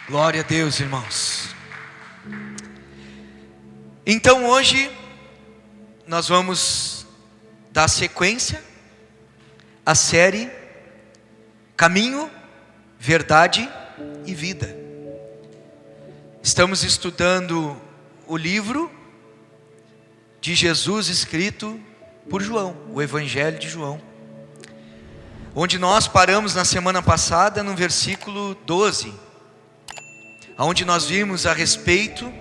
Glória a Deus, irmãos. Então hoje nós vamos dar sequência à série Caminho, Verdade e Vida. Estamos estudando o livro de Jesus escrito por João, o Evangelho de João, onde nós paramos na semana passada no versículo 12, onde nós vimos a respeito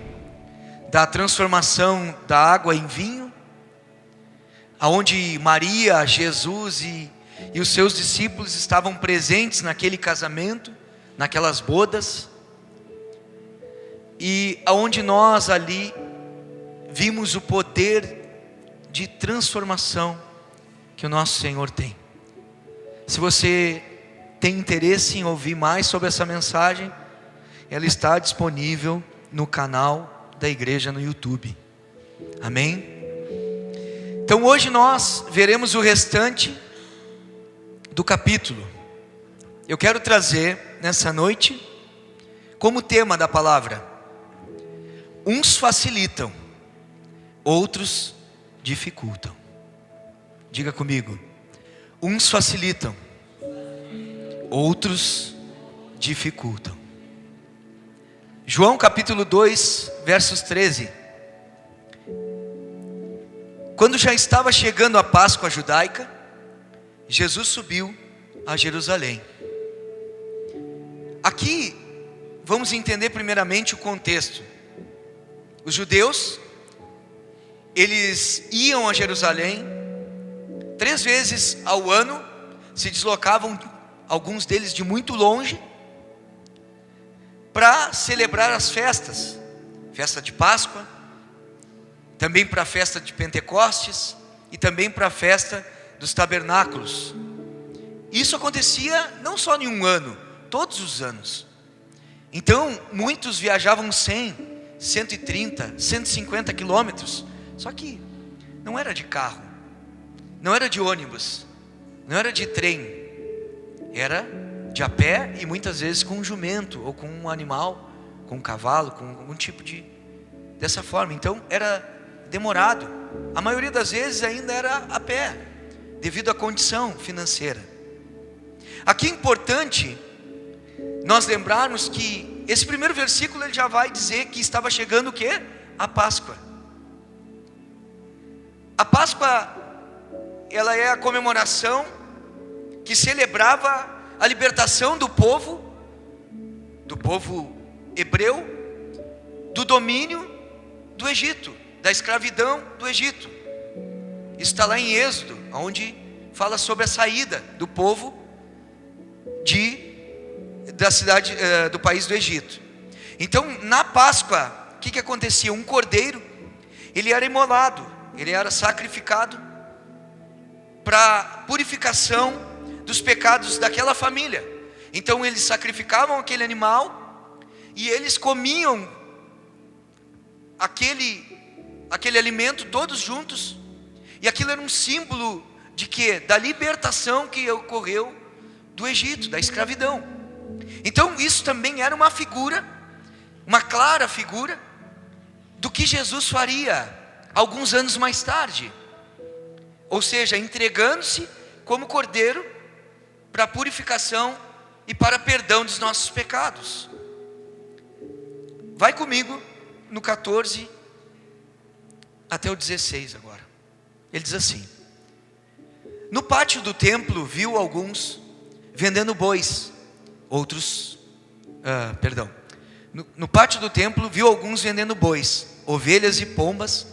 da transformação da água em vinho, onde Maria, Jesus e os seus discípulos estavam presentes naquele casamento, naquelas bodas, e aonde nós ali vimos o poder de transformação que o nosso Senhor tem. Se você tem interesse em ouvir mais sobre essa mensagem, ela está disponível no canal da igreja no YouTube. Amém? Então hoje nós veremos o restante do capítulo. Eu quero trazer nessa noite como tema da palavra: uns facilitam, outros dificultam. Diga comigo: uns facilitam, outros dificultam. João capítulo 2, versos 13. Quando já estava chegando a Páscoa judaica, Jesus subiu a Jerusalém. Aqui vamos entender primeiramente o contexto. Os judeus, eles iam a Jerusalém 3 vezes ao ano, se deslocavam, alguns deles de muito longe, para celebrar as festas, festa de Páscoa, também para a festa de Pentecostes e também para a festa dos tabernáculos. Isso acontecia não só em um ano, todos os anos. Então muitos viajavam 100, 130, 150 quilômetros, só que não era de carro, não era de ônibus, não era de trem, era de a pé e muitas vezes com um jumento ou com um animal, com um cavalo, com algum tipo dessa forma. Então era demorado, a maioria das vezes ainda era a pé, devido à condição financeira. Aqui é importante nós lembrarmos que esse primeiro versículo ele já vai dizer que estava chegando o quê? A Páscoa. A Páscoa, ela é a comemoração que celebrava a libertação do povo hebreu, do domínio do Egito, da escravidão do Egito. Isso está lá em Êxodo, onde fala sobre a saída do povo da cidade, do país do Egito. Então na Páscoa, o que acontecia? Um cordeiro, ele era imolado, ele era sacrificado para purificação dos pecados daquela família. Então eles sacrificavam aquele animal e eles comiam aquele alimento todos juntos, e aquilo era um símbolo de quê? Da libertação que ocorreu do Egito, da escravidão. Então isso também era uma figura, uma clara figura do que Jesus faria alguns anos mais tarde, ou seja, entregando-se como cordeiro para purificação e para perdão dos nossos pecados. Vai comigo no 14 até o 16 agora. Ele diz assim: no pátio do templo viu alguns vendendo bois, no pátio do templo viu alguns vendendo bois, ovelhas e pombas,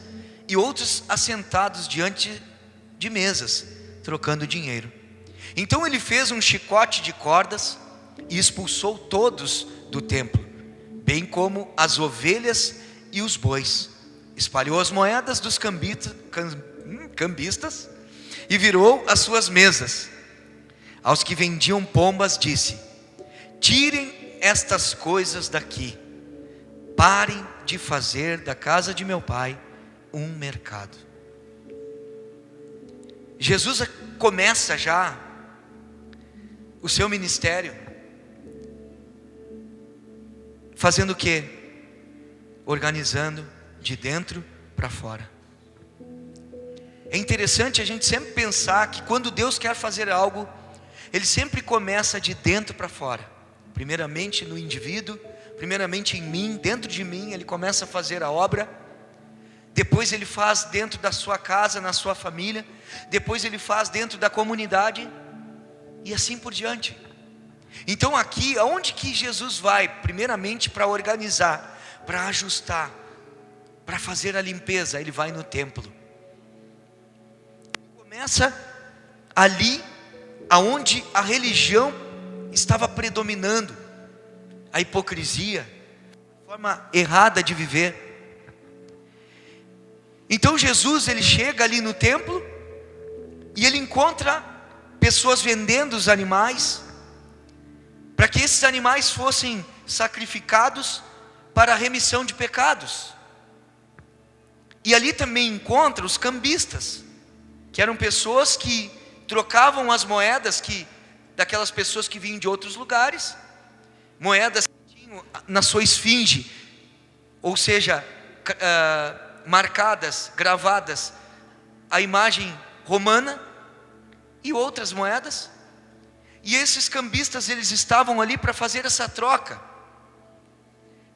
e outros assentados diante de mesas, trocando dinheiro. Então ele fez um chicote de cordas e expulsou todos do templo, bem como as ovelhas e os bois. Espalhou as moedas dos cambistas e virou as suas mesas. Aos que vendiam pombas disse: tirem estas coisas daqui, parem de fazer da casa de meu pai um mercado. Jesus começa já o seu ministério fazendo o quê? Organizando de dentro para fora. É interessante a gente sempre pensar que quando Deus quer fazer algo, Ele sempre começa de dentro para fora. Primeiramente no indivíduo, primeiramente em mim, dentro de mim Ele começa a fazer a obra. Depois Ele faz dentro da sua casa, na sua família. Depois Ele faz dentro da comunidade. E assim por diante. Então aqui, aonde que Jesus vai? Primeiramente para organizar, para ajustar, para fazer a limpeza. Ele vai no templo. Começa ali aonde a religião estava predominando, a hipocrisia, a forma errada de viver. Então Jesus, ele chega ali no templo e ele encontra pessoas vendendo os animais, para que esses animais fossem sacrificados para a remissão de pecados. E ali também encontra os cambistas, que eram pessoas que trocavam as moedas daquelas pessoas que vinham de outros lugares, moedas que tinham na sua esfinge, ou seja, marcadas, gravadas, a imagem romana, e outras moedas. E esses cambistas, eles estavam ali para fazer essa troca,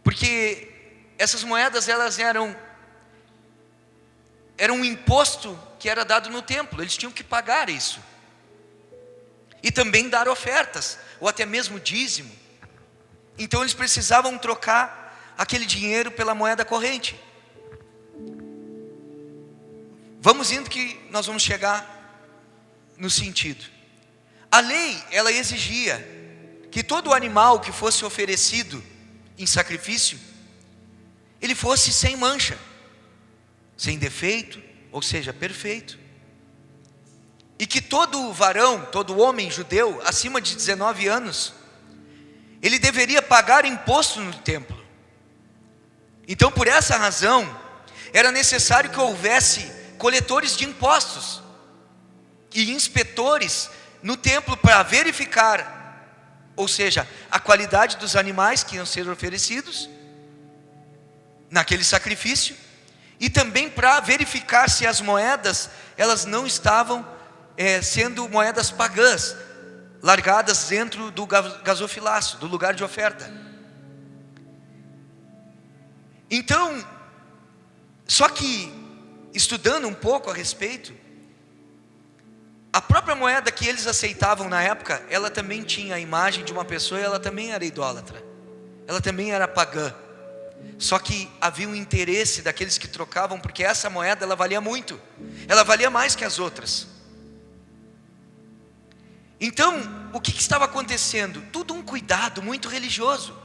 porque essas moedas, elas eram um imposto que era dado no templo. Eles tinham que pagar isso, e também dar ofertas, ou até mesmo dízimo. Então eles precisavam trocar aquele dinheiro pela moeda corrente. Vamos indo que nós vamos chegar no sentido. A lei, ela exigia que todo animal que fosse oferecido em sacrifício, ele fosse sem mancha, sem defeito, ou seja, perfeito. E que todo varão, todo homem judeu acima de 19 anos, ele deveria pagar imposto no templo. Então, por essa razão, era necessário que houvesse coletores de impostos e inspetores no templo para verificar, ou seja, a qualidade dos animais que iam ser oferecidos naquele sacrifício, e também para verificar se as moedas, elas não estavam sendo moedas pagãs, largadas dentro do gasofilácio, do lugar de oferta. Então, só que, estudando um pouco a respeito, a própria moeda que eles aceitavam na época, ela também tinha a imagem de uma pessoa, e ela também era idólatra, ela também era pagã. Só que havia um interesse daqueles que trocavam, porque essa moeda, ela valia muito, ela valia mais que as outras. Então, o que estava acontecendo? Tudo um cuidado muito religioso.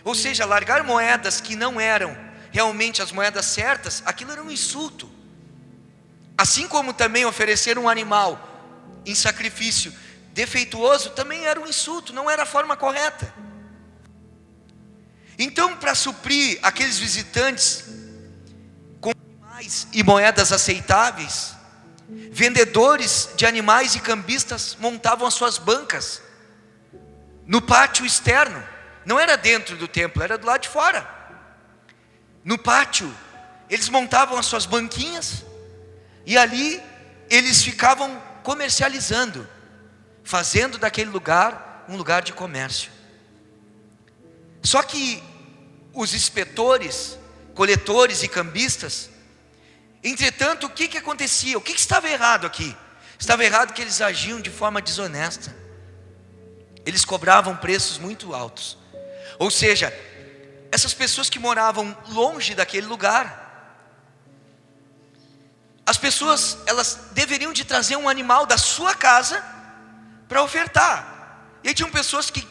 Ou seja, largar moedas que não eram realmente as moedas certas, aquilo era um insulto. Assim como também oferecer um animal em sacrifício defeituoso, também era um insulto, não era a forma correta. Então, para suprir aqueles visitantes com animais e moedas aceitáveis, vendedores de animais e cambistas montavam as suas bancas no pátio externo. Não era dentro do templo, era do lado de fora. No pátio, eles montavam as suas banquinhas, e ali eles ficavam comercializando, fazendo daquele lugar um lugar de comércio. Só que os inspetores, coletores e cambistas, entretanto, o que acontecia? O que estava errado aqui? Estava errado que eles agiam de forma desonesta. Eles cobravam preços muito altos. Ou seja, essas pessoas que moravam longe daquele lugar, as pessoas, elas deveriam de trazer um animal da sua casa para ofertar. E aí tinham pessoas que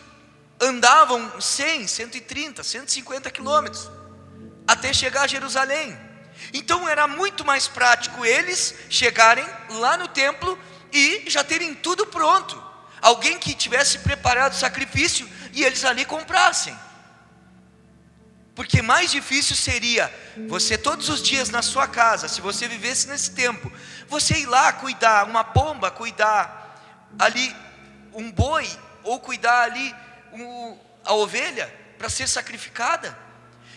andavam 100, 130, 150 quilômetros até chegar a Jerusalém. Então era muito mais prático eles chegarem lá no templo e já terem tudo pronto. Alguém que tivesse preparado o sacrifício e eles ali comprassem. Porque mais difícil seria você todos os dias na sua casa, se você vivesse nesse tempo, você ir lá cuidar uma pomba, cuidar ali um boi, ou cuidar ali a ovelha, para ser sacrificada.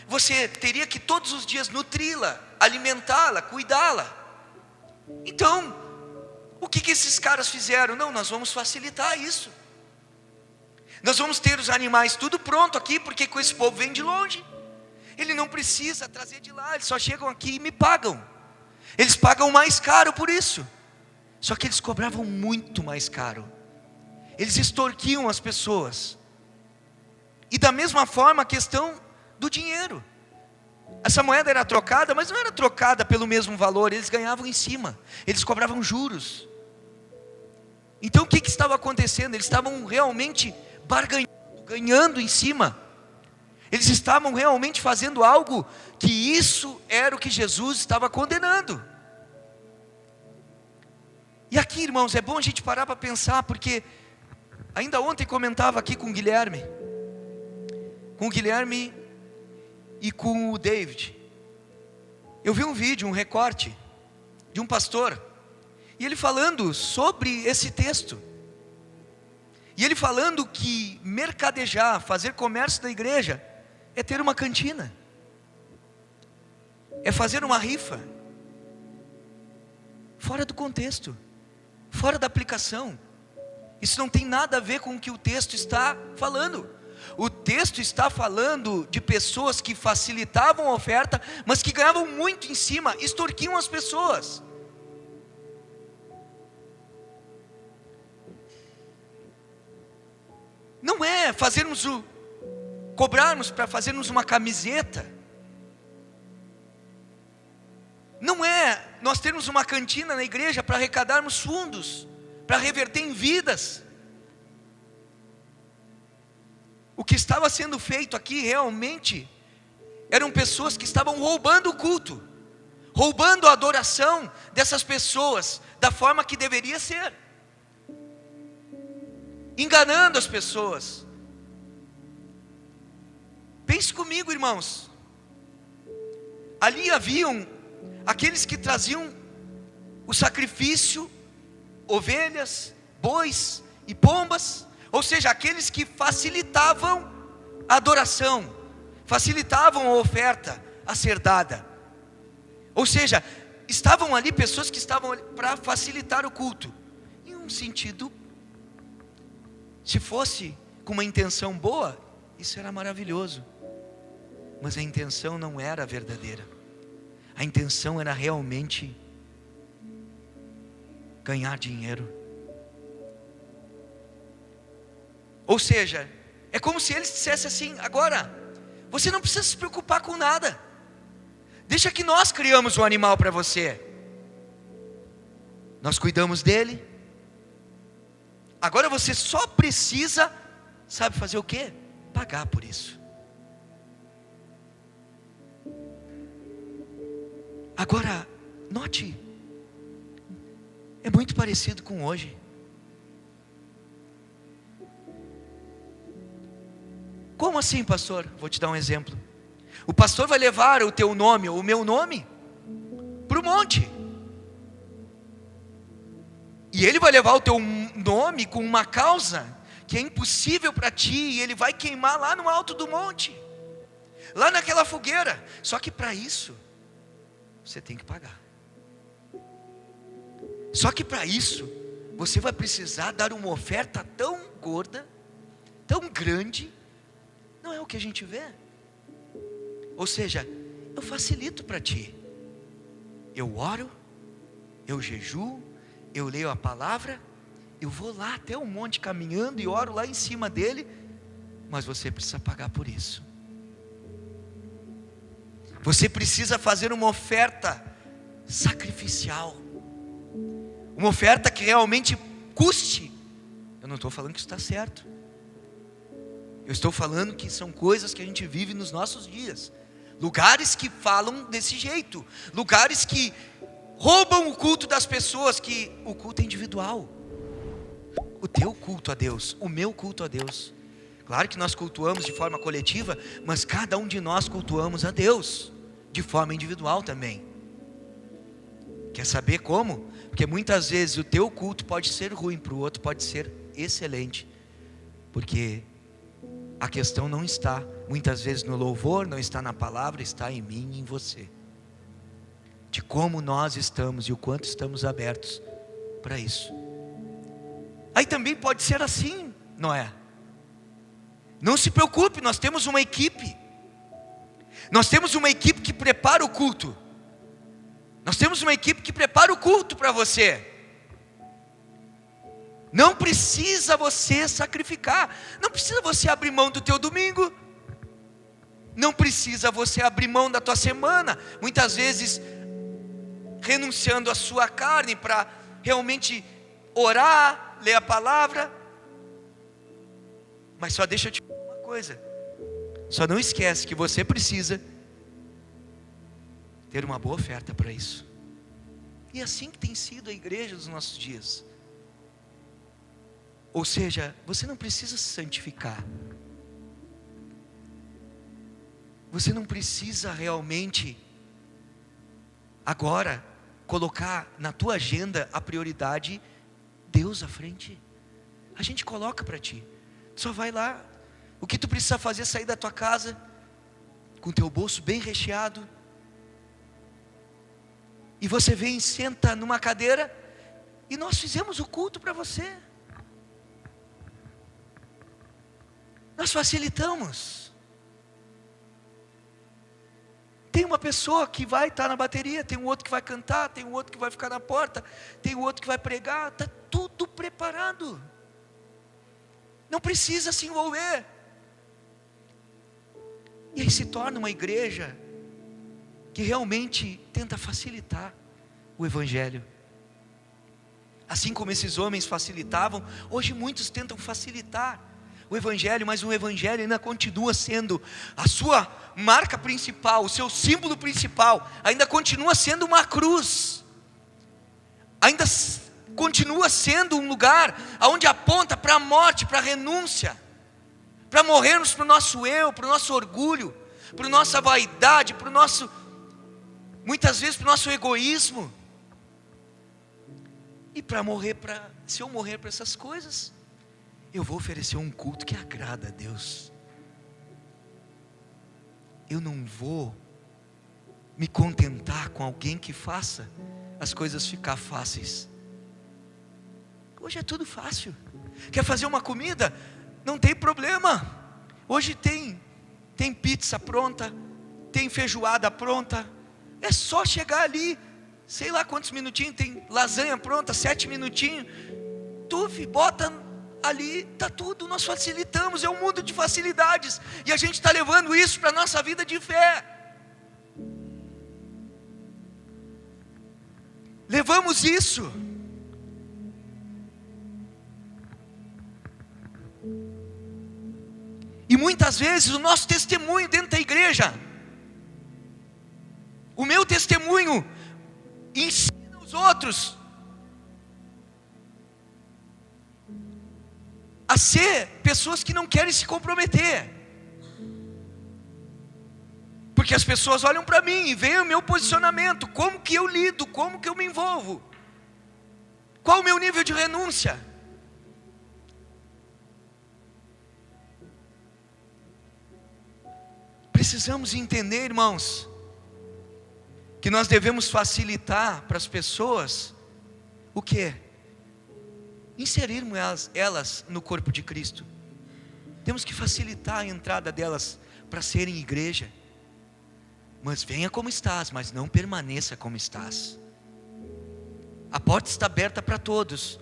Você teria que todos os dias nutri-la, alimentá-la, cuidá-la. Então, o que esses caras fizeram? Não, nós vamos facilitar isso. Nós vamos ter os animais tudo pronto aqui, porque com esse povo vem de longe. Ele não precisa trazer de lá, eles só chegam aqui e me pagam. Eles pagam mais caro por isso. Só que eles cobravam muito mais caro. Eles extorquiam as pessoas. E da mesma forma a questão do dinheiro. Essa moeda era trocada, mas não era trocada pelo mesmo valor, eles ganhavam em cima. Eles cobravam juros. Então o que estava acontecendo? Eles estavam realmente barganhando, ganhando em cima. Eles estavam realmente fazendo algo que isso era o que Jesus estava condenando. E aqui, irmãos, é bom a gente parar para pensar, porque ainda ontem comentava aqui com o Guilherme e com o David. Eu vi um vídeo, um recorte de um pastor, e ele falando sobre esse texto. E ele falando que mercadejar, fazer comércio da igreja, é ter uma cantina, é fazer uma rifa, fora do contexto, fora da aplicação. Isso não tem nada a ver com o que o texto está falando. O texto está falando de pessoas que facilitavam a oferta, mas que ganhavam muito em cima, extorquiam as pessoas. Não é cobrarmos para fazermos uma camiseta. Não é nós termos uma cantina na igreja para arrecadarmos fundos, para reverter em vidas. O que estava sendo feito aqui realmente eram pessoas que estavam roubando o culto, roubando a adoração dessas pessoas da forma que deveria ser, enganando as pessoas. Pense comigo, irmãos. Ali haviam aqueles que traziam o sacrifício, ovelhas, bois e pombas, ou seja, aqueles que facilitavam a adoração, facilitavam a oferta a ser dada. Ou seja, estavam ali pessoas que estavam para facilitar o culto. Em um sentido, se fosse com uma intenção boa, isso era maravilhoso. Mas a intenção não era verdadeira. A intenção era realmente ganhar dinheiro. Ou seja, é como se eles dissessem assim: agora, você não precisa se preocupar com nada. Deixa que nós criamos um animal para você. Nós cuidamos dele. Agora você só precisa, sabe fazer o quê? Pagar por isso. Agora, note, é muito parecido com hoje. Como assim, pastor? Vou te dar um exemplo. O pastor vai levar o teu nome, ou o meu nome, para o monte. E ele vai levar o teu nome com uma causa que é impossível para ti, e ele vai queimar lá no alto do monte, lá naquela fogueira. Só que para isso, você tem que pagar. Só que para isso, você vai precisar dar uma oferta tão gorda, tão grande. Não é o que a gente vê. Ou seja, eu facilito para ti. Eu oro, eu jejuo, eu leio a palavra, eu vou lá até o monte caminhando e oro lá em cima dele, mas você precisa pagar por isso. Você precisa fazer uma oferta sacrificial, uma oferta que realmente custe. Eu não estou falando que isso está certo. Eu estou falando que são coisas que a gente vive nos nossos dias. Lugares que falam desse jeito, lugares que roubam o culto das pessoas, que o culto é individual. O teu culto a Deus, o meu culto a Deus. Claro que nós cultuamos de forma coletiva, mas cada um de nós cultuamos a Deus de forma individual também. Quer saber como? Porque muitas vezes o teu culto pode ser ruim, para o outro pode ser excelente, porque A questão não está, muitas vezes, no louvor, não está na palavra, está em mim e em você. De como nós estamos e o quanto estamos abertos para isso. Aí também pode ser assim, não é? Não se preocupe, nós temos uma equipe. Nós temos uma equipe que prepara o culto. Nós temos uma equipe que prepara o culto para você. Não precisa você sacrificar. Não precisa você abrir mão do teu domingo. Não precisa você abrir mão da tua semana. Muitas vezes renunciando à sua carne para realmente orar, ler a palavra. Mas só deixa eu te falar uma coisa. Só não esquece que você precisa ter uma boa oferta para isso. E é assim que tem sido a igreja dos nossos dias. Ou seja, você não precisa se santificar. Você não precisa realmente agora colocar na tua agenda a prioridade Deus à frente. A gente coloca para ti. Só vai lá. O que tu precisa fazer é sair da tua casa com o teu bolso bem recheado. E você vem e senta numa cadeira e nós fizemos o culto para você. Nós facilitamos. Tem uma pessoa que vai estar na bateria, tem um outro que vai cantar, tem um outro que vai ficar na porta, tem um outro que vai pregar, está tudo preparado. Não precisa se envolver. E aí se torna uma igreja que realmente tenta facilitar o evangelho. Assim como esses homens facilitavam, hoje muitos tentam facilitar o evangelho, mas o evangelho ainda continua sendo a sua marca principal, o seu símbolo principal, ainda continua sendo uma cruz, ainda continua sendo um lugar onde aponta para a morte, para a renúncia, para morrermos para o nosso eu, para o nosso orgulho, para a nossa vaidade, para o nosso, muitas vezes para o nosso egoísmo, e para morrer, se eu morrer para essas coisas, eu vou oferecer um culto que agrada a Deus. Eu não vou me contentar com alguém que faça as coisas ficar fáceis. Hoje é tudo fácil. Quer fazer uma comida? Não tem problema. Hoje tem pizza pronta, tem feijoada pronta. É só chegar ali, sei lá quantos minutinhos, tem lasanha pronta, 7 minutinhos. Bota ali, está tudo, nós facilitamos, é um mundo de facilidades, e a gente está levando isso para a nossa vida de fé. Levamos isso. E muitas vezes o nosso testemunho dentro da igreja, o meu testemunho, ensina os outros a ser pessoas que não querem se comprometer, porque as pessoas olham para mim e veem o meu posicionamento, como que eu lido, como que eu me envolvo, qual o meu nível de renúncia. Precisamos entender, irmãos, que nós devemos facilitar para as pessoas o quê? Inserirmos elas no corpo de Cristo. Temos que facilitar a entrada delas para serem igreja. Mas venha como estás, mas não permaneça como estás. A porta está aberta para todos,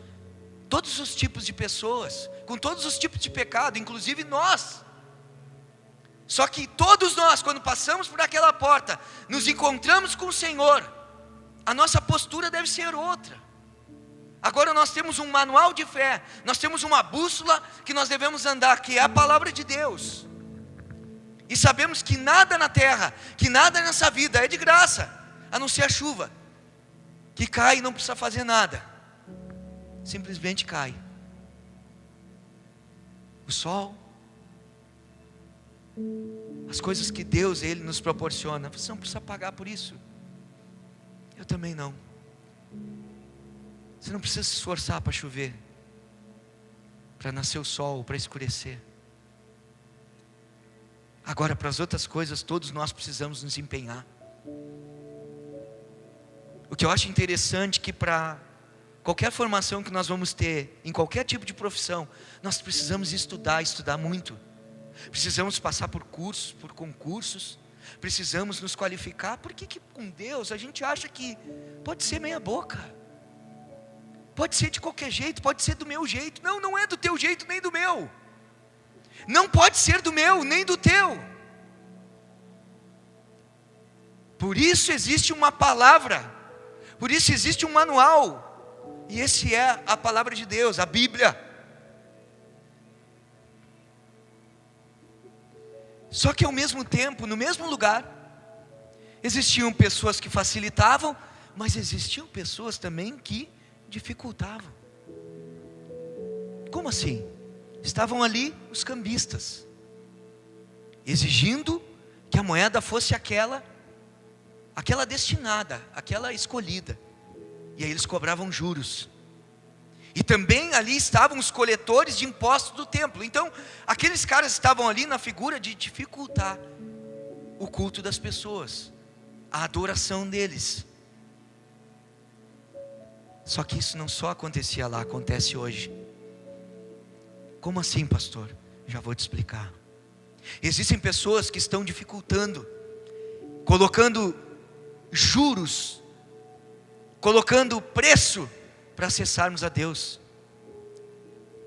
todos os tipos de pessoas, com todos os tipos de pecado, inclusive nós. Só que todos nós, quando passamos por aquela porta, nos encontramos com o Senhor, a nossa postura deve ser outra. Agora nós temos um manual de fé, nós temos uma bússola que nós devemos andar, que é a palavra de Deus. E sabemos que nada na terra, que nada nessa vida é de graça, a não ser a chuva, que cai e não precisa fazer nada, simplesmente cai. O sol, as coisas que Deus, Ele nos proporciona, você não precisa pagar por isso. Eu também não. Você não precisa se esforçar para chover, para nascer o sol, para escurecer. Agora, para as outras coisas, todos nós precisamos nos empenhar. O que eu acho interessante é que para qualquer formação que nós vamos ter, em qualquer tipo de profissão, nós precisamos estudar muito. Precisamos passar por cursos, por concursos, precisamos nos qualificar. Por que com Deus a gente acha que pode ser meia boca? Pode ser de qualquer jeito, pode ser do meu jeito. Não, não é do teu jeito nem do meu. Não pode ser do meu, nem do teu. Por isso existe uma palavra, por isso existe um manual, e esse é a palavra de Deus, a Bíblia. Só que ao mesmo tempo, no mesmo lugar, existiam pessoas que facilitavam, mas existiam pessoas também que dificultavam. Como assim? Estavam ali os cambistas, exigindo que a moeda fosse aquela destinada, aquela escolhida, e aí eles cobravam juros. E também ali estavam os coletores de impostos do templo. Então, aqueles caras estavam ali na figura de dificultar o culto das pessoas, a adoração deles. Só que isso não só acontecia lá, acontece hoje. Como assim, pastor? Já vou te explicar. Existem pessoas que estão dificultando, colocando juros, colocando preço para acessarmos a Deus.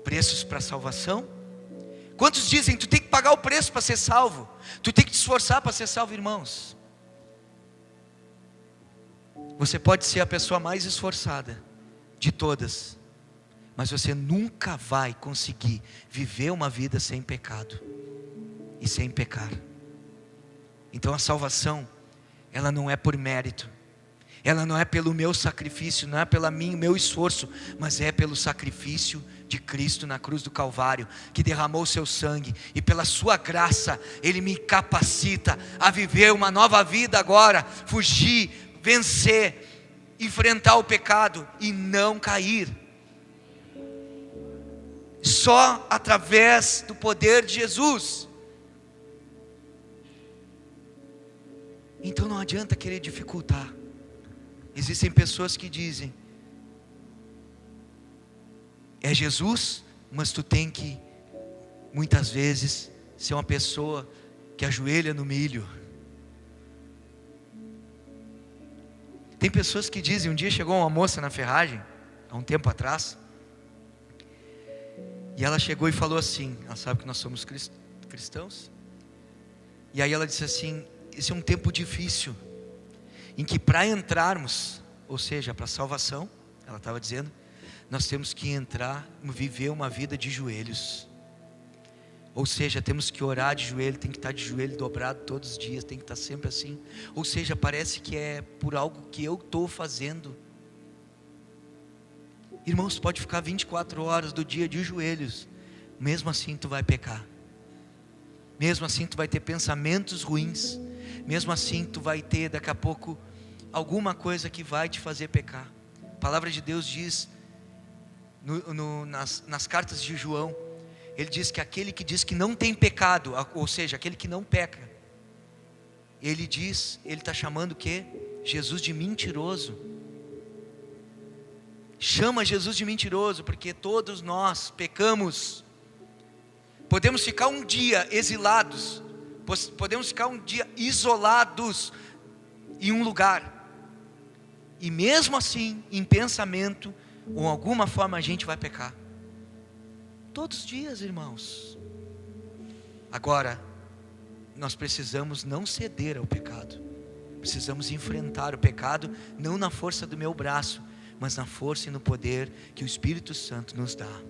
Preços para salvação. Quantos dizem, tu tem que pagar o preço para ser salvo? Tu tem que te esforçar para ser salvo, irmãos? Você pode ser a pessoa mais esforçada de todas, mas você nunca vai conseguir viver uma vida sem pecado e sem pecar. Então a salvação, ela não é por mérito, ela não é pelo meu sacrifício, não é pelo meu esforço, mas é pelo sacrifício de Cristo na cruz do Calvário, que derramou o seu sangue, e pela sua graça, Ele me capacita a viver uma nova vida agora, fugir, vencer, enfrentar o pecado e não cair. Só através do poder de Jesus. Então não adianta querer dificultar. Existem pessoas que dizem, é Jesus, mas tu tem que, muitas vezes, ser uma pessoa que ajoelha no milho. Tem pessoas que dizem, um dia chegou uma moça na ferragem, há um tempo atrás, e ela chegou e falou assim, ela sabe que nós somos cristãos, e aí ela disse assim, esse é um tempo difícil, em que para entrarmos, ou seja, para a salvação, ela estava dizendo, nós temos que entrar, viver uma vida de joelhos, ou seja, temos que orar de joelho, tem que estar de joelho dobrado todos os dias, tem que estar sempre assim, ou seja, parece que é por algo que eu estou fazendo. Irmãos, tu pode ficar 24 horas do dia de joelhos, mesmo assim tu vai pecar, mesmo assim tu vai ter pensamentos ruins, mesmo assim tu vai ter daqui a pouco alguma coisa que vai te fazer pecar. A palavra de Deus diz nas cartas de João, ele diz que aquele que diz que não tem pecado, ou seja, aquele que não peca, ele está chamando o quê? Jesus de mentiroso. Chama Jesus de mentiroso, porque todos nós pecamos. Podemos ficar um dia exilados, podemos ficar um dia isolados em um lugar, e mesmo assim, em pensamento, ou alguma forma a gente vai pecar. Todos os dias, irmãos. Agora, nós precisamos não ceder ao pecado, precisamos enfrentar o pecado, não na força do meu braço, mas na força e no poder que o Espírito Santo nos dá.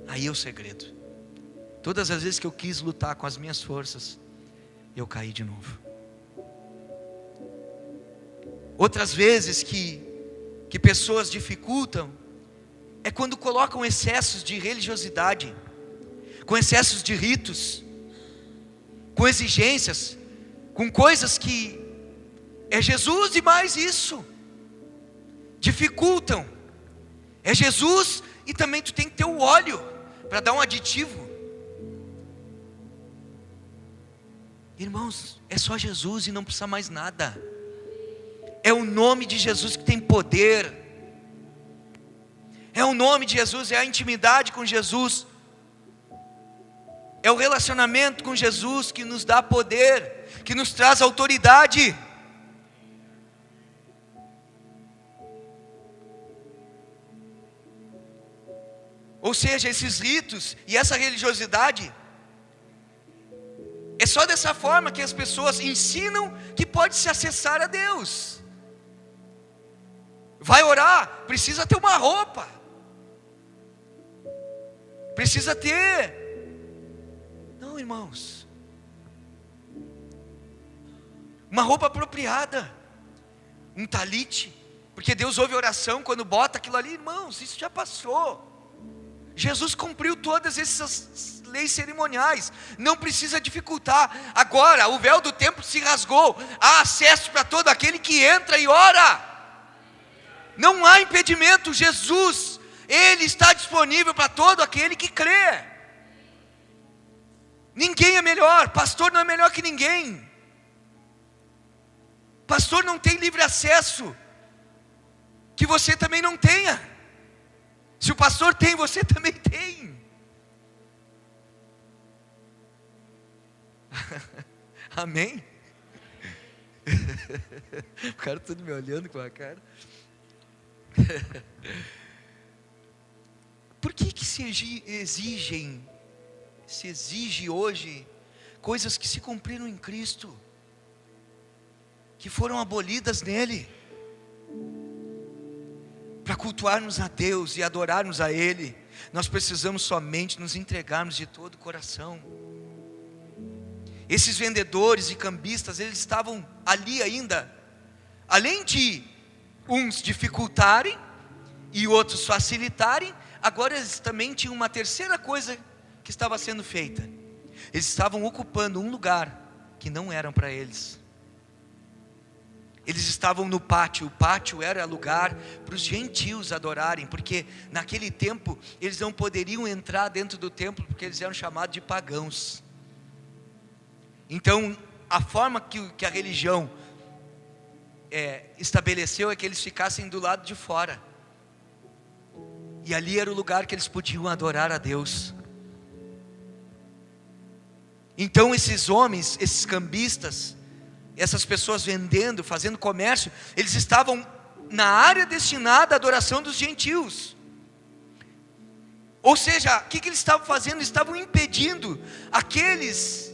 Aí é o segredo. Todas as vezes que eu quis lutar com as minhas forças, eu caí de novo. Outras vezes que pessoas dificultam, é quando colocam excessos de religiosidade, com excessos de ritos, com exigências, com coisas que é Jesus e mais isso. Dificultam. É Jesus e também tu tem que ter o óleo para dar um aditivo. Irmãos, é só Jesus e não precisa mais nada. É o nome de Jesus que tem poder. É o nome de Jesus, é a intimidade com Jesus. É o relacionamento com Jesus que nos dá poder, que nos traz autoridade. Ou seja, esses ritos e essa religiosidade, é só dessa forma que as pessoas ensinam que pode se acessar a Deus. Vai orar, precisa ter uma roupa, precisa ter. Não, irmãos, uma roupa apropriada, um talite, porque Deus ouve oração quando bota aquilo ali. Irmãos, isso já passou. Jesus cumpriu todas essas leis cerimoniais, não precisa dificultar. Agora o véu do templo se rasgou, há acesso para todo aquele que entra e ora. Não há impedimento. Jesus, Ele está disponível para todo aquele que crê. Ninguém é melhor, pastor não é melhor que ninguém. Pastor não tem livre acesso que você também não tenha. Se o pastor tem, você também tem. Amém? O cara todo me olhando com a cara. Por que se exige hoje coisas que se cumpriram em Cristo, que foram abolidas nele, para cultuarmos a Deus e adorarmos a Ele? Nós precisamos somente nos entregarmos de todo o coração. Esses vendedores e cambistas, eles estavam ali ainda, além de uns dificultarem e outros facilitarem, agora eles também tinham uma terceira coisa que estava sendo feita. Eles estavam ocupando um lugar que não era para eles. Eles estavam no pátio. O pátio era lugar para os gentios adorarem, porque naquele tempo eles não poderiam entrar dentro do templo, porque eles eram chamados de pagãos. Então a forma que a religião estabeleceu é que eles ficassem do lado de fora, e ali era o lugar que eles podiam adorar a Deus. Então esses homens, esses cambistas, essas pessoas vendendo, fazendo comércio, eles estavam na área destinada à adoração dos gentios. Ou seja, o que eles estavam fazendo? Eles estavam impedindo aqueles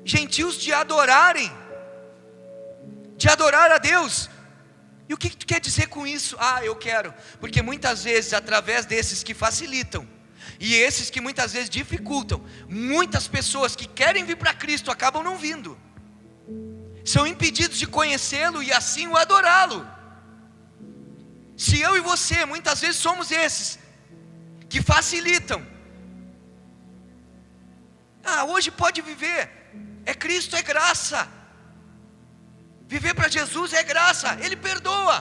gentios de adorarem, de adorar a Deus. E o que tu quer dizer com isso? Eu quero, porque muitas vezes através desses que facilitam e esses que muitas vezes dificultam, muitas pessoas que querem vir para Cristo acabam não vindo, são impedidos de conhecê-lo e assim o adorá-lo. Se eu e você muitas vezes somos esses que facilitam, hoje pode viver, é Cristo, é graça. Viver para Jesus é graça, Ele perdoa.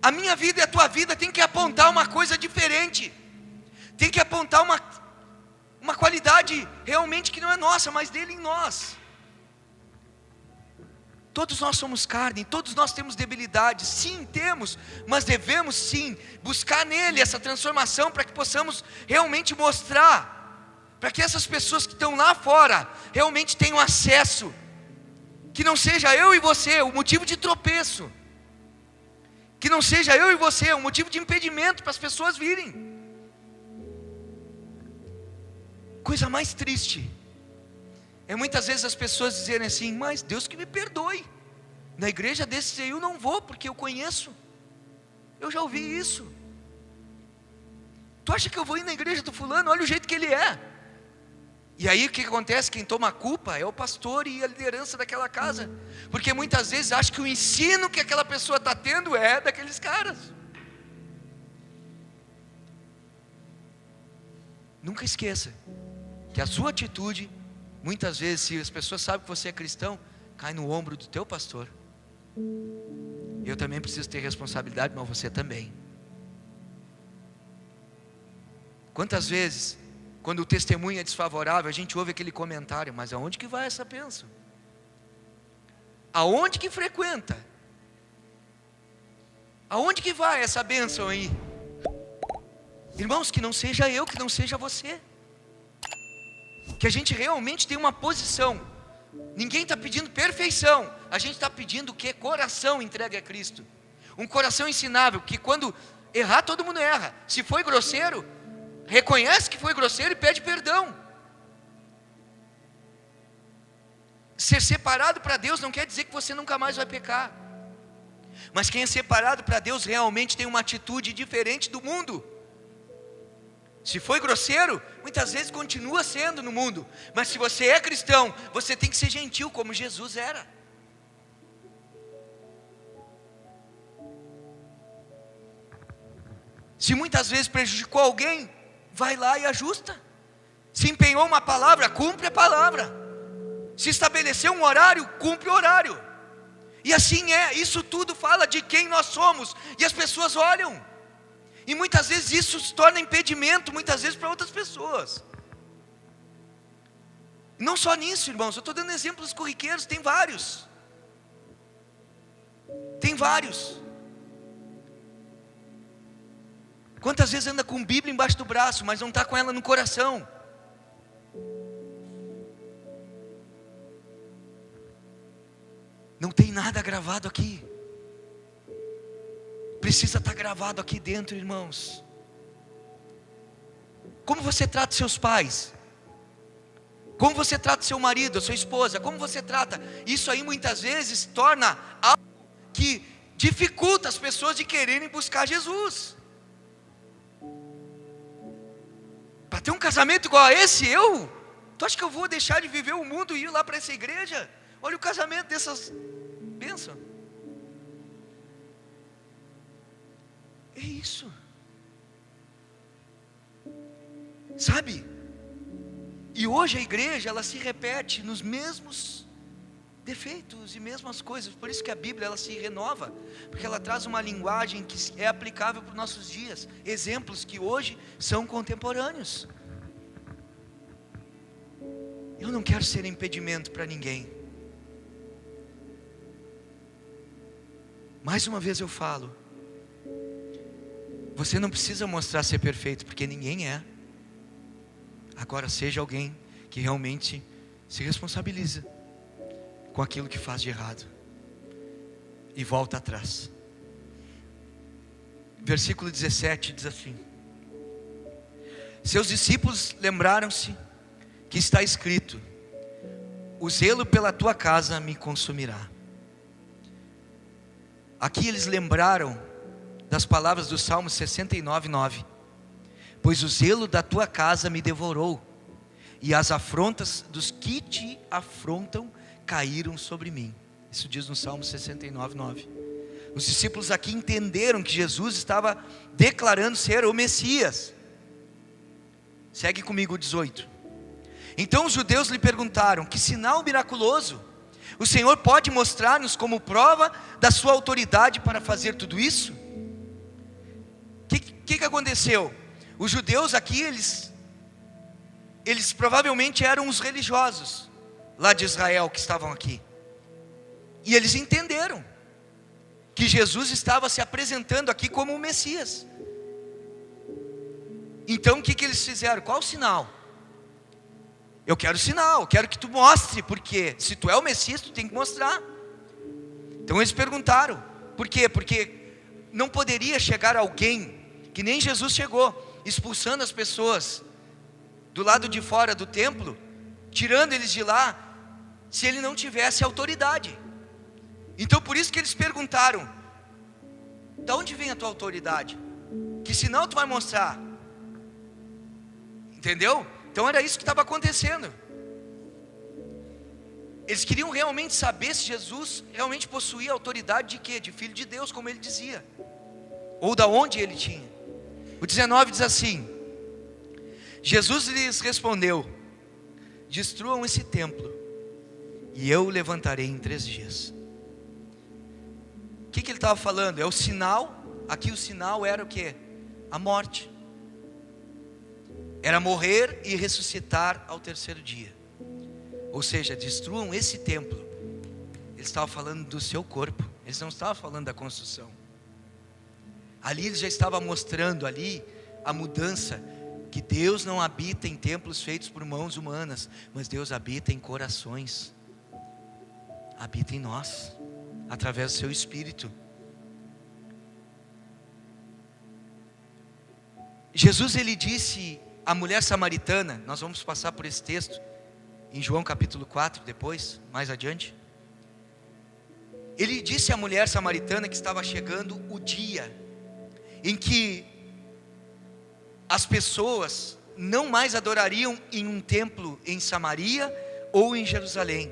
A minha vida e a tua vida tem que apontar uma coisa diferente, tem que apontar uma qualidade realmente que não é nossa, mas dele em nós. Todos nós somos carne, todos nós temos debilidades, sim temos, mas devemos sim buscar nele essa transformação, para que possamos realmente mostrar, para que essas pessoas que estão lá fora realmente tenham acesso, que não seja eu e você o motivo de tropeço, que não seja eu e você o motivo de impedimento para as pessoas virem. Coisa mais triste é muitas vezes as pessoas dizerem assim: mas Deus que me perdoe, na igreja desse eu não vou, porque eu conheço. Eu já ouvi isso. Tu acha que eu vou ir na igreja do fulano? Olha o jeito que ele é. E aí o que acontece? Quem toma a culpa é o pastor e a liderança daquela casa, porque muitas vezes acha que o ensino que aquela pessoa está tendo é daqueles caras. Nunca esqueça que a sua atitude, muitas vezes, se as pessoas sabem que você é cristão, cai no ombro do teu pastor. Eu também preciso ter responsabilidade, mas você também. Quantas vezes quando o testemunho é desfavorável, a gente ouve aquele comentário: mas aonde que vai essa bênção? Aonde que frequenta? Aonde que vai essa bênção aí? Irmãos, que não seja eu, que não seja você. Que a gente realmente tenha uma posição. Ninguém está pedindo perfeição. A gente está pedindo o quê? Coração entregue a Cristo. Um coração ensinável, que quando errar, todo mundo erra. Se foi grosseiro, reconhece que foi grosseiro e pede perdão. Ser separado para Deus não quer dizer que você nunca mais vai pecar. Mas quem é separado para Deus realmente tem uma atitude diferente do mundo. Se foi grosseiro, muitas vezes continua sendo no mundo. Mas se você é cristão, você tem que ser gentil como Jesus era. Se muitas vezes prejudicou alguém, vai lá e ajusta. Se empenhou uma palavra, cumpre a palavra. Se estabeleceu um horário, cumpre o horário. E assim é, isso tudo fala de quem nós somos. E as pessoas olham. E muitas vezes isso se torna impedimento, muitas vezes para outras pessoas. Não só nisso, irmãos, eu estou dando exemplos corriqueiros, tem vários. Tem vários. Quantas vezes anda com Bíblia embaixo do braço, mas não está com ela no coração? Não tem nada gravado aqui. Precisa estar gravado aqui dentro, irmãos. Como você trata seus pais? Como você trata seu marido, a sua esposa? Como você trata? Isso aí muitas vezes torna algo que dificulta as pessoas de quererem buscar Jesus. Para ter um casamento igual a esse, tu acha que eu vou deixar de viver o mundo e ir lá para essa igreja? Olha o casamento dessas bênçãos. É isso. Sabe? E hoje a igreja, ela se repete nos mesmos defeitos e mesmas coisas. Por isso que a Bíblia, ela se renova, porque ela traz uma linguagem que é aplicável para os nossos dias, exemplos que hoje são contemporâneos. Eu não quero ser impedimento para ninguém. Mais uma vez eu falo, você não precisa mostrar ser perfeito, porque ninguém é. Agora seja alguém que realmente se responsabiliza com aquilo que faz de errado e volta atrás. Versículo 17 diz assim: seus discípulos lembraram-se que está escrito: o zelo pela tua casa me consumirá. Aqui eles lembraram das palavras do Salmo 69:9. Pois o zelo da tua casa me devorou, e as afrontas dos que te afrontam caíram sobre mim. Isso diz no Salmo 69:9. Os discípulos aqui entenderam que Jesus estava declarando ser o Messias. Segue comigo o 18. Então os judeus lhe perguntaram: que sinal miraculoso o Senhor pode mostrar-nos como prova da sua autoridade para fazer tudo isso? O que aconteceu? Os judeus aqui, eles provavelmente eram os religiosos lá de Israel que estavam aqui. E eles entenderam que Jesus estava se apresentando aqui como o Messias. Então o que eles fizeram? Qual o sinal? Eu quero sinal, eu quero que tu mostre, porque se tu é o Messias, tu tem que mostrar. Então eles perguntaram, por quê? Porque não poderia chegar alguém, que nem Jesus chegou, expulsando as pessoas do lado de fora do templo, tirando eles de lá, se ele não tivesse autoridade. Então por isso que eles perguntaram: da onde vem a tua autoridade? Que sinal tu vai mostrar? Entendeu? Então era isso que estava acontecendo. Eles queriam realmente saber se Jesus realmente possuía autoridade de quê? De filho de Deus, como ele dizia, ou da onde ele tinha. O 19 diz assim: Jesus lhes respondeu: destruam esse templo, e eu o levantarei em 3 dias. O que ele estava falando? É o sinal. Aqui o sinal era o quê? A morte. era morrer e ressuscitar ao terceiro dia. Ou seja, destruam esse templo. Eles estavam falando do seu corpo, eles não estavam falando da construção. Ali ele já estava mostrando ali a mudança, que Deus não habita em templos feitos por mãos humanas, mas Deus habita em corações, habita em nós, através do seu Espírito. Jesus, ele disse à mulher samaritana, nós vamos passar por esse texto, em João capítulo 4, depois, mais adiante. Ele disse à mulher samaritana que estava chegando o dia em que as pessoas não mais adorariam em um templo em Samaria ou em Jerusalém,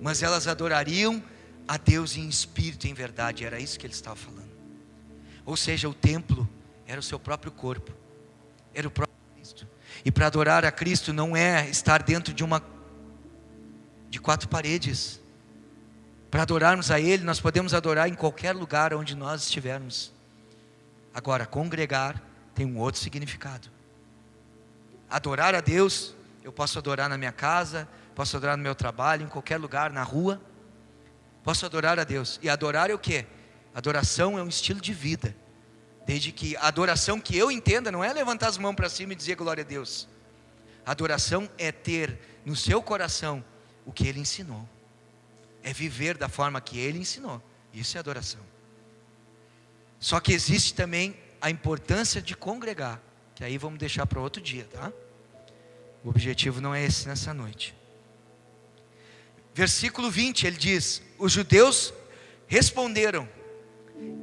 mas elas adorariam a Deus em espírito e em verdade. Era isso que ele estava falando. Ou seja, o templo era o seu próprio corpo, era o próprio Cristo. E para adorar a Cristo não é estar dentro de quatro paredes. Para adorarmos a Ele, nós podemos adorar em qualquer lugar onde nós estivermos. Agora, congregar tem um outro significado. Adorar a Deus, eu posso adorar na minha casa, posso adorar no meu trabalho, em qualquer lugar, na rua. Posso adorar a Deus. E adorar é o quê? Adoração é um estilo de vida. Desde que a adoração que eu entenda não é levantar as mãos para cima e dizer glória a Deus. Adoração é ter no seu coração o que Ele ensinou. É viver da forma que Ele ensinou. Isso é adoração. Só que existe também a importância de congregar, que aí vamos deixar para outro dia, tá? O objetivo não é esse nessa noite. Versículo 20, ele diz: os judeus responderam: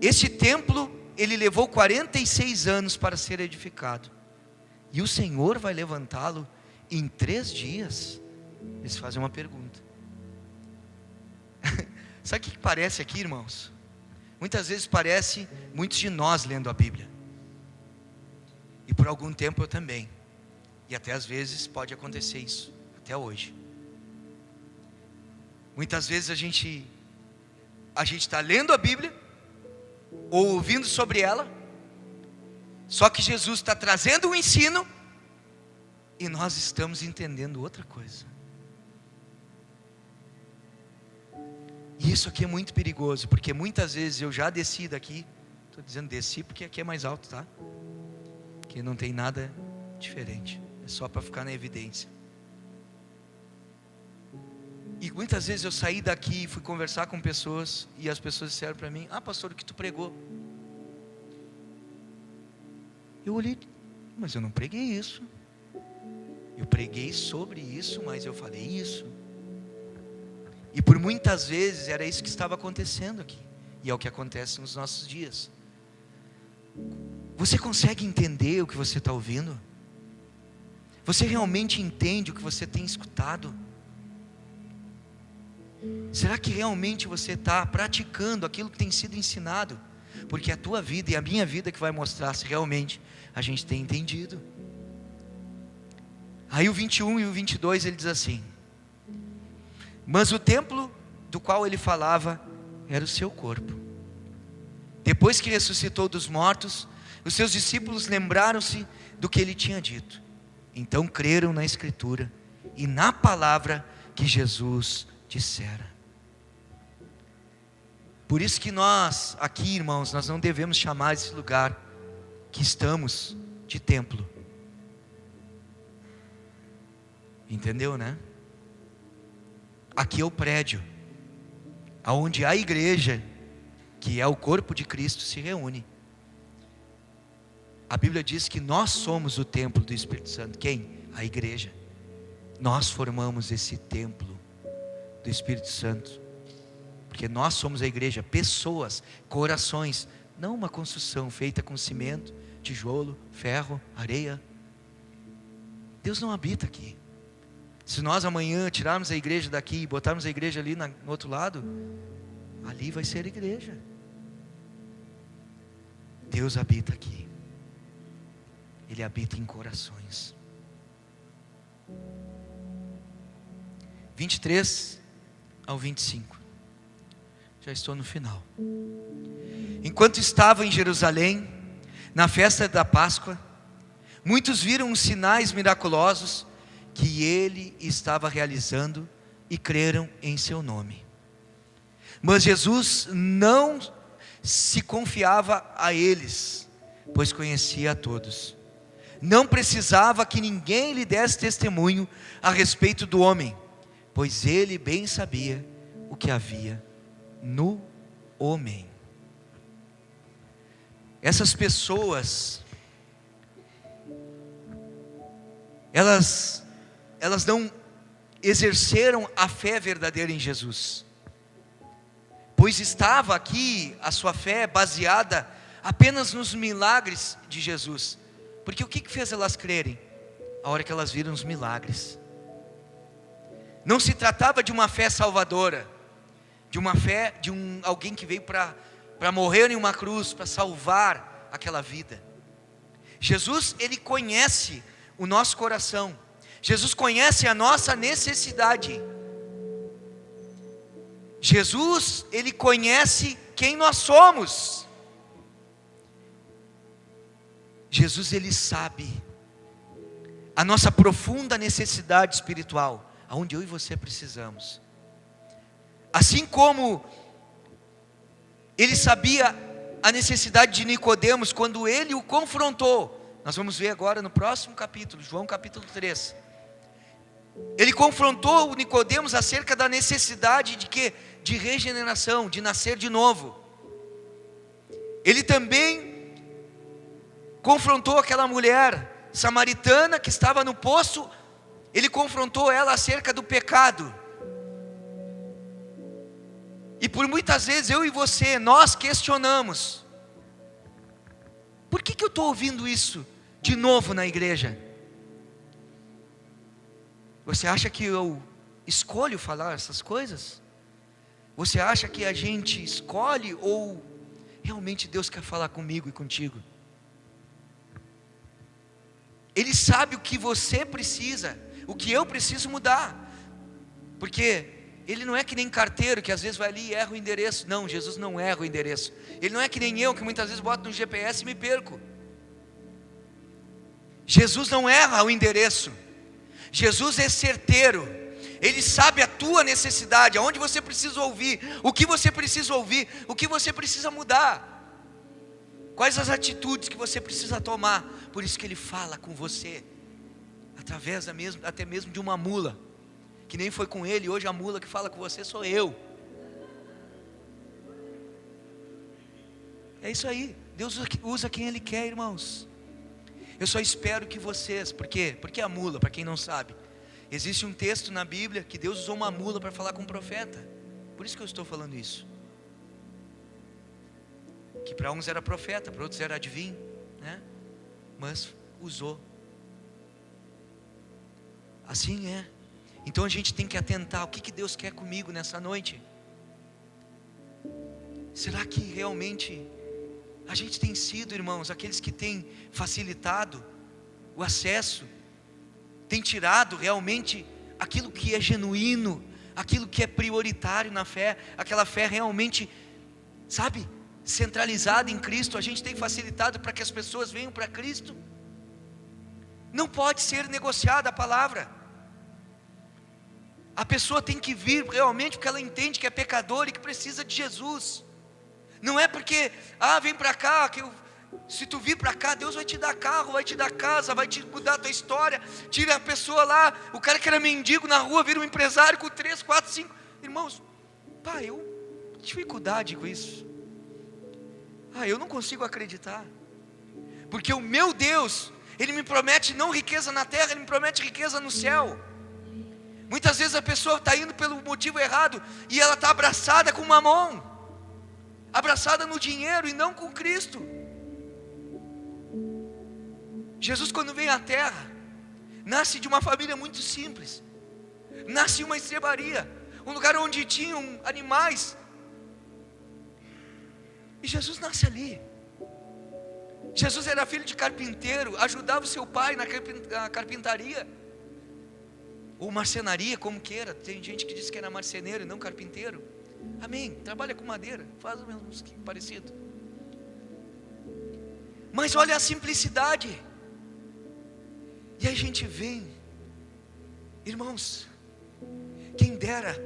este templo, ele levou 46 anos para ser edificado, e o Senhor vai levantá-lo em 3 dias? Eles fazem uma pergunta. Sabe o que parece aqui, irmãos? Muitas vezes parece muitos de nós lendo a Bíblia. E por algum tempo eu também. E até às vezes pode acontecer isso, até hoje. Muitas vezes a gente está lendo a Bíblia, ou ouvindo sobre ela, só que Jesus está trazendo um ensino, e nós estamos entendendo outra coisa. E isso aqui é muito perigoso, porque muitas vezes eu já desci daqui, estou dizendo desci porque aqui é mais alto, tá? Aqui não tem nada diferente, é só para ficar na evidência. E muitas vezes eu saí daqui e fui conversar com pessoas, e as pessoas disseram para mim: ah, pastor, o que tu pregou? Eu olhei, mas eu não preguei isso. Eu preguei sobre isso, mas eu falei isso. E por muitas vezes era isso que estava acontecendo aqui, e é o que acontece nos nossos dias. Você consegue entender o que você está ouvindo? Você realmente entende o que você tem escutado? Será que realmente você está praticando aquilo que tem sido ensinado? Porque é a tua vida e a minha vida que vai mostrar se realmente a gente tem entendido. Aí o 21 e o 22 ele diz assim: mas o templo do qual ele falava era o seu corpo. Depois que ressuscitou dos mortos, os seus discípulos lembraram-se do que ele tinha dito. Então creram na Escritura e na palavra que Jesus dissera. Por isso que nós, aqui, irmãos, nós não devemos chamar esse lugar que estamos de templo. Entendeu, né? Aqui é o prédio aonde a igreja, que é o corpo de Cristo, se reúne. A Bíblia diz que nós somos o templo do Espírito Santo. Quem? A igreja. Nós formamos esse templo do Espírito Santo, porque nós somos a igreja, pessoas, corações, não uma construção feita com cimento, tijolo, ferro, areia. Deus não habita aqui. Se nós amanhã tirarmos a igreja daqui e botarmos a igreja ali no outro lado, ali vai ser a igreja. Deus habita aqui. Ele habita em corações. 23 ao 25. Já estou no final. Enquanto estava em Jerusalém, na festa da Páscoa, Muitos viram os sinais miraculosos que ele estava realizando e creram em seu nome. Mas Jesus não se confiava a eles, pois conhecia a todos. Não precisava que ninguém lhe desse testemunho a respeito do homem, pois ele bem sabia o que havia no homem. Essas pessoas, elas não exerceram a fé verdadeira em Jesus, pois estava aqui a sua fé baseada apenas nos milagres de Jesus. Porque o que fez elas crerem? A hora que elas viram os milagres. Não se tratava de uma fé salvadora, de uma fé de alguém que veio para morrer em uma cruz, para salvar aquela vida. Jesus, ele conhece o nosso coração. Jesus conhece a nossa necessidade. Jesus, ele conhece quem nós somos. Jesus, ele sabe a nossa profunda necessidade espiritual, aonde eu e você precisamos. Assim como ele sabia a necessidade de Nicodemos quando ele o confrontou. Nós vamos ver agora no próximo capítulo, João capítulo 3. Ele confrontou o Nicodemos acerca da necessidade de quê? De regeneração, de nascer de novo. Ele também confrontou aquela mulher samaritana que estava no poço. Ele confrontou ela acerca do pecado. E por muitas vezes eu e você, nós questionamos: por que eu estou ouvindo isso de novo na igreja? Você acha que eu escolho falar essas coisas? Você acha que a gente escolhe, ou realmente Deus quer falar comigo e contigo? Ele sabe o que você precisa, o que eu preciso mudar. Porque ele não é que nem carteiro que às vezes vai ali e erra o endereço. Não, Jesus não erra o endereço. Ele não é que nem eu, que muitas vezes boto no GPS e me perco. Jesus não erra o endereço. Jesus é certeiro. Ele sabe a tua necessidade, aonde você precisa ouvir, o que você precisa ouvir, o que você precisa mudar, quais as atitudes que você precisa tomar. Por isso que ele fala com você através até mesmo de uma mula, que nem foi com ele. Hoje a mula que fala com você sou eu. É isso aí. Deus usa quem ele quer, irmãos. Eu só espero que vocês, por quê? Porque a mula, para quem não sabe, existe um texto na Bíblia que Deus usou uma mula para falar com um profeta. Por isso que eu estou falando isso. Que para uns era profeta, para outros era adivinho, né? Mas usou. Assim é. Então a gente tem que atentar. O que Deus quer comigo nessa noite? Será que realmente a gente tem sido, irmãos, aqueles que têm facilitado o acesso, tem tirado realmente aquilo que é genuíno, aquilo que é prioritário na fé, aquela fé realmente, sabe, centralizada em Cristo? A gente tem facilitado para que as pessoas venham para Cristo? Não pode ser negociada a palavra. A pessoa tem que vir realmente porque ela entende que é pecador e que precisa de Jesus. Não é porque, vem para cá, se tu vir para cá, Deus vai te dar carro, vai te dar casa, vai te mudar a tua história. Tira a pessoa lá, o cara que era mendigo na rua, vira um empresário com 3, 4, 5. Irmãos, eu tenho dificuldade com isso. Eu não consigo acreditar. Porque o meu Deus, Ele me promete não riqueza na terra, Ele me promete riqueza no céu. Muitas vezes a pessoa está indo pelo motivo errado, e ela está abraçada com mamon, abraçada no dinheiro e não com Cristo. Jesus, quando vem à terra, nasce de uma família muito simples, nasce em uma estrebaria, um lugar onde tinham animais, e Jesus nasce ali. Jesus era filho de carpinteiro, ajudava o seu pai na carpintaria, ou marcenaria, como queira. Tem gente que diz que era marceneiro e não carpinteiro. Amém, trabalha com madeira, faz o mesmo parecido. Mas olha a simplicidade. E aí a gente vem, irmãos, quem dera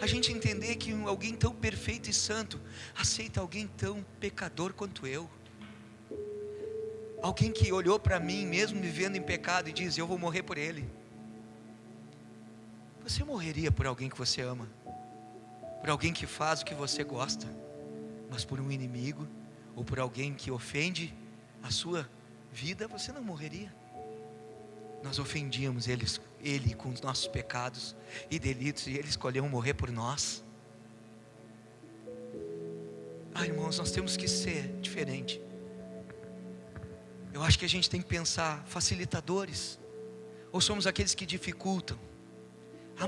a gente entender que alguém tão perfeito e santo aceita alguém tão pecador quanto eu. Alguém que olhou para mim, mesmo vivendo em pecado, e diz: eu vou morrer por ele. Você morreria por alguém que você ama, por alguém que faz o que você gosta, mas por um inimigo, ou por alguém que ofende a sua vida, você não morreria. Nós ofendíamos ele com os nossos pecados e delitos, e ele escolheu morrer por nós. Irmãos, nós temos que ser diferente. Eu acho que a gente tem que pensar facilitadores, ou somos aqueles que dificultam.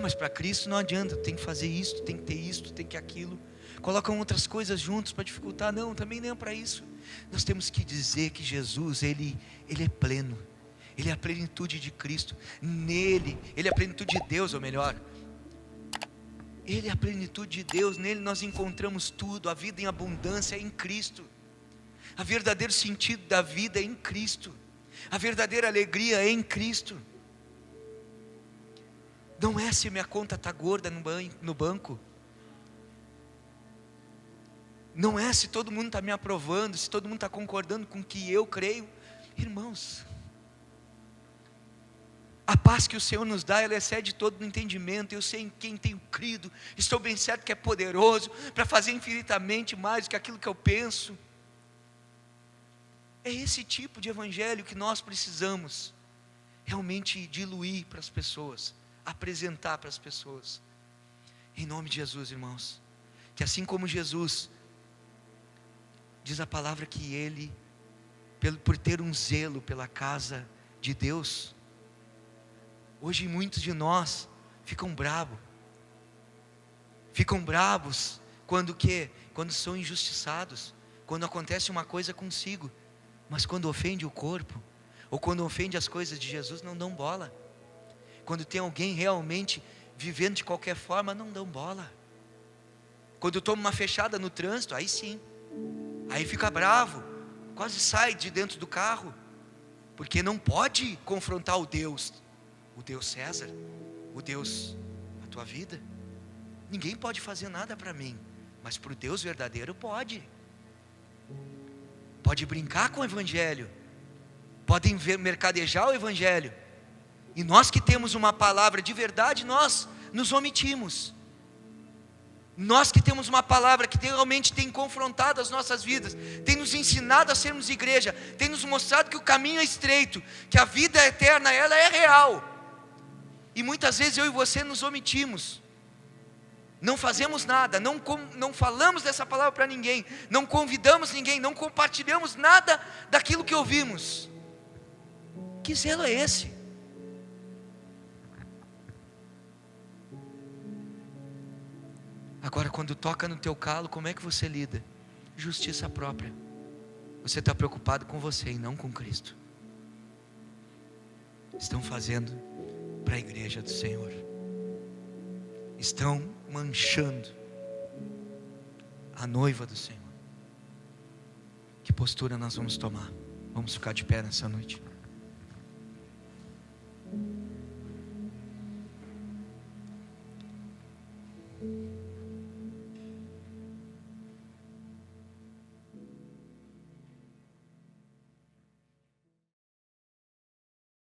Mas para Cristo não adianta, tem que fazer isso, tem que ter isso, tem que aquilo. Colocam outras coisas juntos para dificultar. Não, também não é para isso. Nós temos que dizer que Jesus, Ele é pleno. Ele é a plenitude de Cristo. Nele, Ele é a plenitude de Deus, ou melhor, Ele é a plenitude de Deus. Nele nós encontramos tudo. A vida em abundância é em Cristo. O verdadeiro sentido da vida é em Cristo. A verdadeira alegria é em Cristo. Não é se minha conta está gorda no banco. Não é se todo mundo está me aprovando, se todo mundo está concordando com o que eu creio. Irmãos, a paz que o Senhor nos dá, ela excede todo o entendimento. Eu sei em quem tenho crido, estou bem certo que é poderoso para fazer infinitamente mais do que aquilo que eu penso. É esse tipo de evangelho que nós precisamos realmente diluir para as pessoas, apresentar para as pessoas, em nome de Jesus, irmãos. Que assim como Jesus, diz a palavra que Ele, por ter um zelo pela casa de Deus, hoje muitos de nós ficam bravos quando são injustiçados, quando acontece uma coisa consigo, mas quando ofende o corpo, ou quando ofende as coisas de Jesus, não dão bola. Quando tem alguém realmente vivendo de qualquer forma, não dão bola. Quando toma uma fechada no trânsito, aí sim, aí fica bravo, quase sai de dentro do carro, porque não pode confrontar o Deus César, o Deus da tua vida. Ninguém pode fazer nada para mim, mas para o Deus verdadeiro pode brincar com o Evangelho, podem mercadejar o Evangelho, e nós que temos uma palavra de verdade, nós nos omitimos. Nós que temos uma palavra que realmente tem confrontado as nossas vidas, tem nos ensinado a sermos igreja, tem nos mostrado que o caminho é estreito, que a vida eterna, ela é real, e muitas vezes eu e você nos omitimos, não fazemos nada, não falamos dessa palavra para ninguém, não convidamos ninguém, não compartilhamos nada daquilo que ouvimos. Que zelo é esse? Agora, quando toca no teu calo, como é que você lida? Justiça própria. Você está preocupado com você e não com Cristo. Estão fazendo para a igreja do Senhor. Estão manchando a noiva do Senhor. Que postura nós vamos tomar? Vamos ficar de pé nessa noite.